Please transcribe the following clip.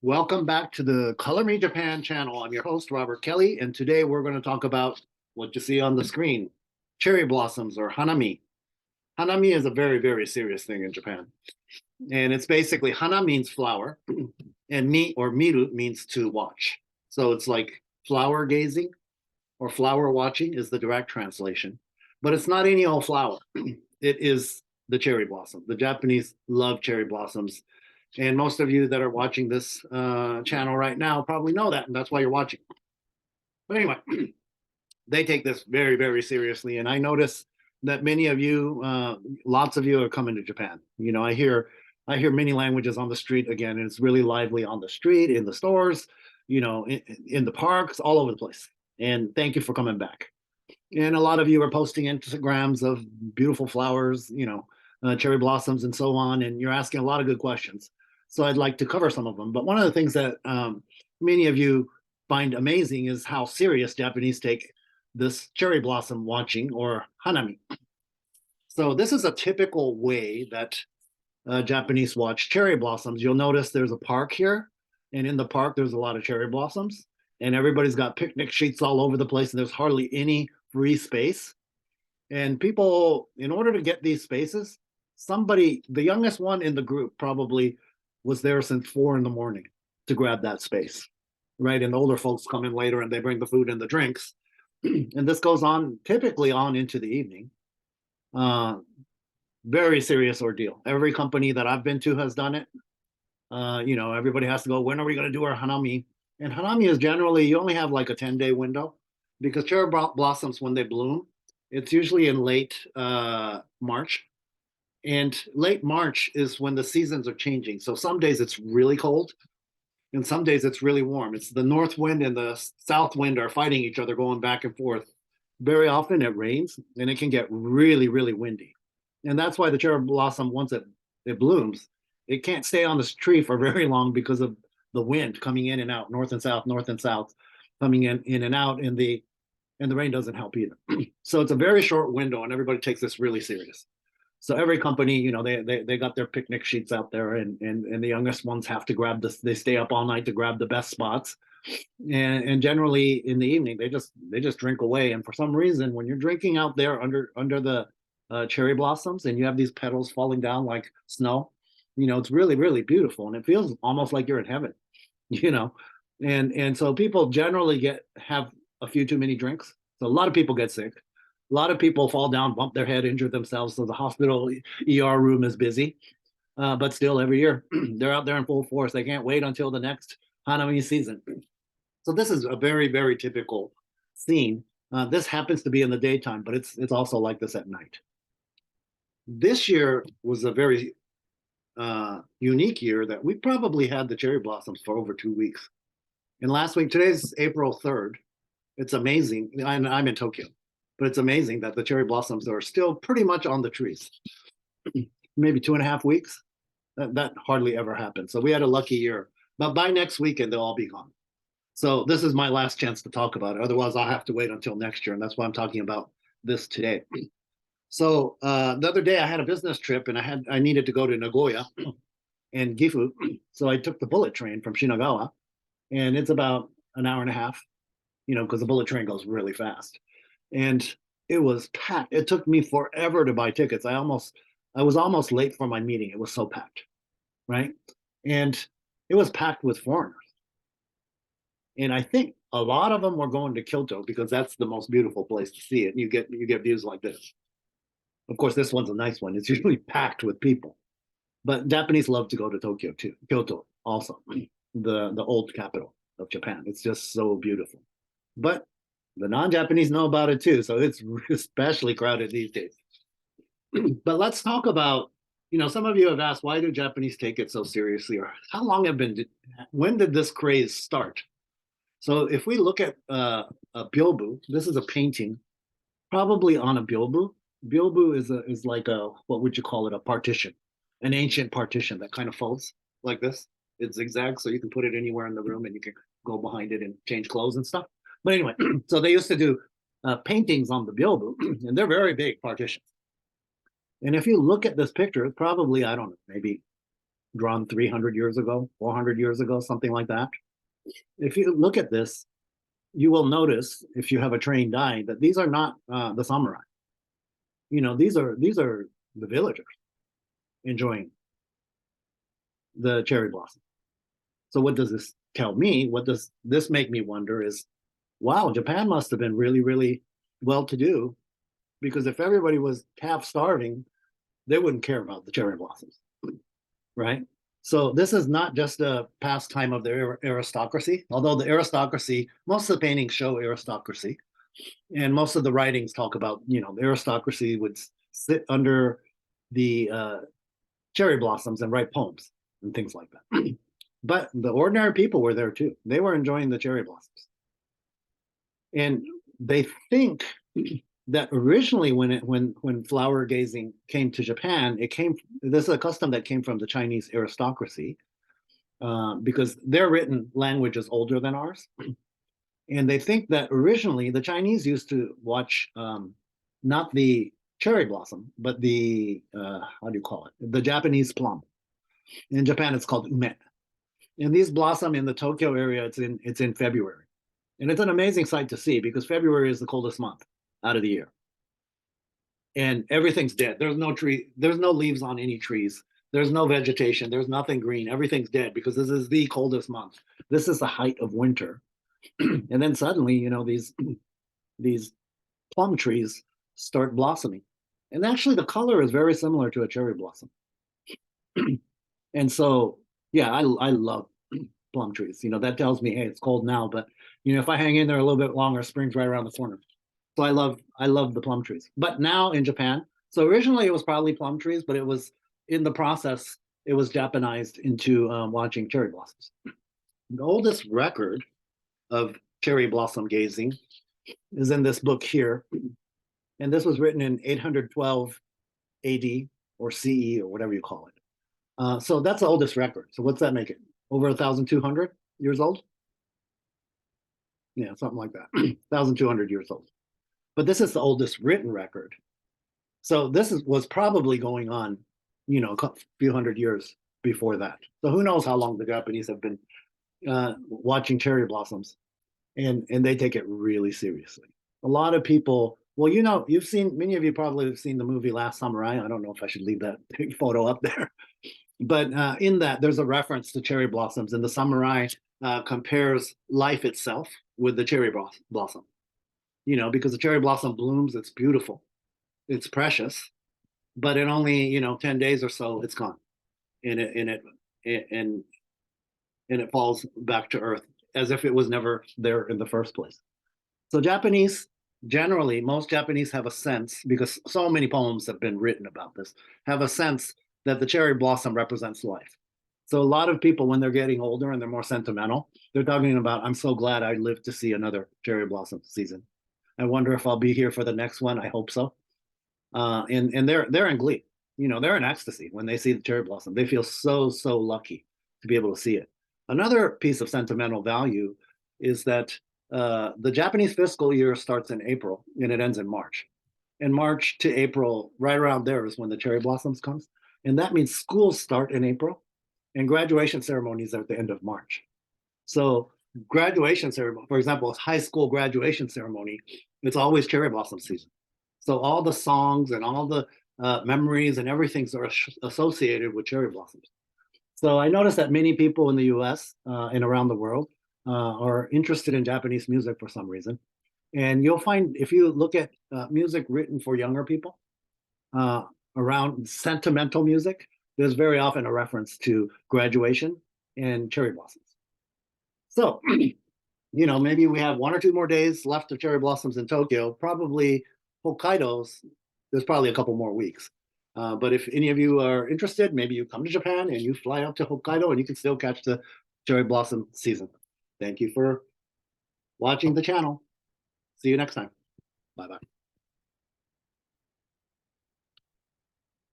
Welcome back to the Color Me Japan channel. I'm your host, Robert Kelly, and today we're going to talk about what you see on the screen, cherry blossoms or Hanami. Hanami is a very, very serious thing in Japan. And it's basically, Hana means flower, and mi or miru means to watch. So it's like flower gazing or flower watching is the direct translation. But it's not any old flower, it is the cherry blossom. The Japanese love cherry blossoms. And most of you that are watching this channel right now probably know that, and that's why you're watching. But anyway, they take this very, very seriously. And I notice that many of you, lots of you are coming to Japan. You know, I hear many languages on the street again, and it's really lively on the street, in the stores, you know, in the parks, all over the place. And thank you for coming back. And a lot of you are posting Instagrams of beautiful flowers, you know, cherry blossoms and so on. And you're asking a lot of good questions. So I'd like to cover some of them. But one of the things that many of you find amazing is how serious Japanese take this cherry blossom watching or hanami. So this is a typical way that Japanese watch cherry blossoms. You'll notice there's a park here, and in the park there's a lot of cherry blossoms, and everybody's got picnic sheets all over the place, and there's hardly any free space. And people, in order to get these spaces, somebody, the youngest one in the group, probably was there since 4 in the morning to grab that space, right? And the older folks come in later and they bring the food and the drinks. And this goes on typically on into the evening. Uh, Very serious ordeal. Every company that I've been to has done it. You know, everybody has to go, when are we going to do our hanami? And hanami is generally, you only have like a 10-day window because cherry blossoms, when they bloom, it's usually in late March. And late March is when the seasons are changing. So some days it's really cold and some days it's really warm. It's the north wind and the south wind are fighting each other, going back and forth. Very often it rains and it can get really, really windy. And that's why the cherry blossom, once it blooms, it can't stay on this tree for very long because of the wind coming in and out, north and south, coming in and out, and the rain doesn't help either. So it's a very short window, and everybody takes this really serious. So every company, you know, they got their picnic sheets out there, and the youngest ones have to grab this. They stay up all night to grab the best spots, and generally in the evening they just drink away. And for some reason, when you're drinking out there under the cherry blossoms, and you have these petals falling down like snow, you know, it's really, really beautiful, and it feels almost like you're in heaven, you know. And so people generally have a few too many drinks. So a lot of people get sick. A lot of people fall down, bump their head, injure themselves. So the hospital ER room is busy. But still, every year they're out there in full force. They can't wait until the next Hanami season. So this is a very, very typical scene. This happens to be in the daytime, but it's also like this at night. This year was a very unique year that we probably had the cherry blossoms for over 2 weeks. And last week, today's April 3rd. It's amazing. I'm in Tokyo, but it's amazing that the cherry blossoms are still pretty much on the trees. Maybe 2.5 weeks. That hardly ever happens. So we had a lucky year. But by next weekend, they'll all be gone. So this is my last chance to talk about it. Otherwise, I'll have to wait until next year. And that's why I'm talking about this today. So the other day I had a business trip and I needed to go to Nagoya and Gifu. So I took the bullet train from Shinagawa, and it's about an hour and a half, you know, because the bullet train goes really fast. And it was packed. It took me forever to buy tickets. I was almost late for my meeting. It was so packed, right? And it was packed with foreigners. And I think a lot of them were going to Kyoto because that's the most beautiful place to see it. And you get views like this. Of course, this one's a nice one. It's usually packed with people. But Japanese love to go to Tokyo too. Kyoto also, the old capital of Japan. It's just so beautiful. But the non-Japanese know about it too, so it's especially crowded these days. But let's talk about, you know, some of you have asked, why do Japanese take it so seriously, or how long when did this craze start? So if we look at a byobu, this is a painting, probably on a byobu. Byobu is like a, what would you call it, a partition, an ancient partition that kind of folds like this. It's zigzag, so you can put it anywhere in the room and you can go behind it and change clothes and stuff. But anyway, so they used to do paintings on the byobu, and they're very big partitions. And if you look at this picture, it's probably, I don't know, maybe drawn 300 years ago, 400 years ago, something like that. If you look at this, you will notice, if you have a trained eye, that these are not the samurai. These are the villagers enjoying the cherry blossom. So what does this tell me? What does this make me wonder is, wow, Japan must have been really, really well-to-do, because if everybody was half starving, they wouldn't care about the cherry blossoms, right? So this is not just a pastime of the aristocracy, although the aristocracy, most of the paintings show aristocracy, and most of the writings talk about, the aristocracy would sit under the cherry blossoms and write poems and things like that. But the ordinary people were there too. They were enjoying the cherry blossoms. And they think that originally when flower gazing came to Japan, this is a custom that came from the Chinese aristocracy, because their written language is older than ours. And they think that originally the Chinese used to watch not the cherry blossom, but the how do you call it? The Japanese plum. In Japan, it's called ume. And these blossom in the Tokyo area. It's in February, and it's an amazing sight to see, because February is the coldest month out of the year, and everything's dead. There's no tree. There's no leaves on any trees. There's no vegetation. There's nothing green. Everything's dead, because this is the coldest month. This is the height of winter. And then suddenly, these plum trees start blossoming, and actually the color is very similar to a cherry blossom. And so, yeah, I love plum trees. That tells me, hey, it's cold now, but if I hang in there a little bit longer, spring's right around the corner. So I love the plum trees. But now in Japan, so originally it was probably plum trees, but it was in the process, it was Japanized into watching cherry blossoms. The oldest record of cherry blossom gazing is in this book here, and this was written in 812 AD or CE, or whatever you call it. So that's the oldest record. So what's that make it? Over 1,200 years old? Yeah, something like that. 1,200 years old. But this is the oldest written record. So this was probably going on, a few hundred years before that. So who knows how long the Japanese have been watching cherry blossoms, and they take it really seriously. A lot of people, well, many of you probably have seen the movie Last Samurai. I don't know if I should leave that big photo up there. But in that, there's a reference to cherry blossoms, and the samurai compares life itself with the cherry blossom. Because the cherry blossom blooms, it's beautiful, it's precious, but in only 10 days or so, it's gone, and it falls back to earth as if it was never there in the first place. So most Japanese have a sense, because so many poems have been written about this, have a sense that the cherry blossom represents life. So a lot of people, when they're getting older and they're more sentimental, they're talking about, I'm so glad I lived to see another cherry blossom season. I wonder if I'll be here for the next one. I hope so. And they're in glee. They're in ecstasy when they see the cherry blossom. They feel so, so lucky to be able to see it. Another piece of sentimental value is that the Japanese fiscal year starts in April and it ends in March. And March to April, right around there, is when the cherry blossoms comes. And that means schools start in April, and graduation ceremonies are at the end of March. So graduation ceremony, for example, high school graduation ceremony, it's always cherry blossom season. So all the songs and all the memories and everything are associated with cherry blossoms. So I noticed that many people in the US and around the world are interested in Japanese music for some reason. And you'll find, if you look at music written for younger people, around sentimental music, there's very often a reference to graduation and cherry blossoms. So, maybe we have 1 or 2 more days left of cherry blossoms in Tokyo. Probably Hokkaido's, there's probably a couple more weeks. But if any of you are interested, maybe you come to Japan and you fly up to Hokkaido and you can still catch the cherry blossom season. Thank you for watching the channel. See you next time. Bye-bye.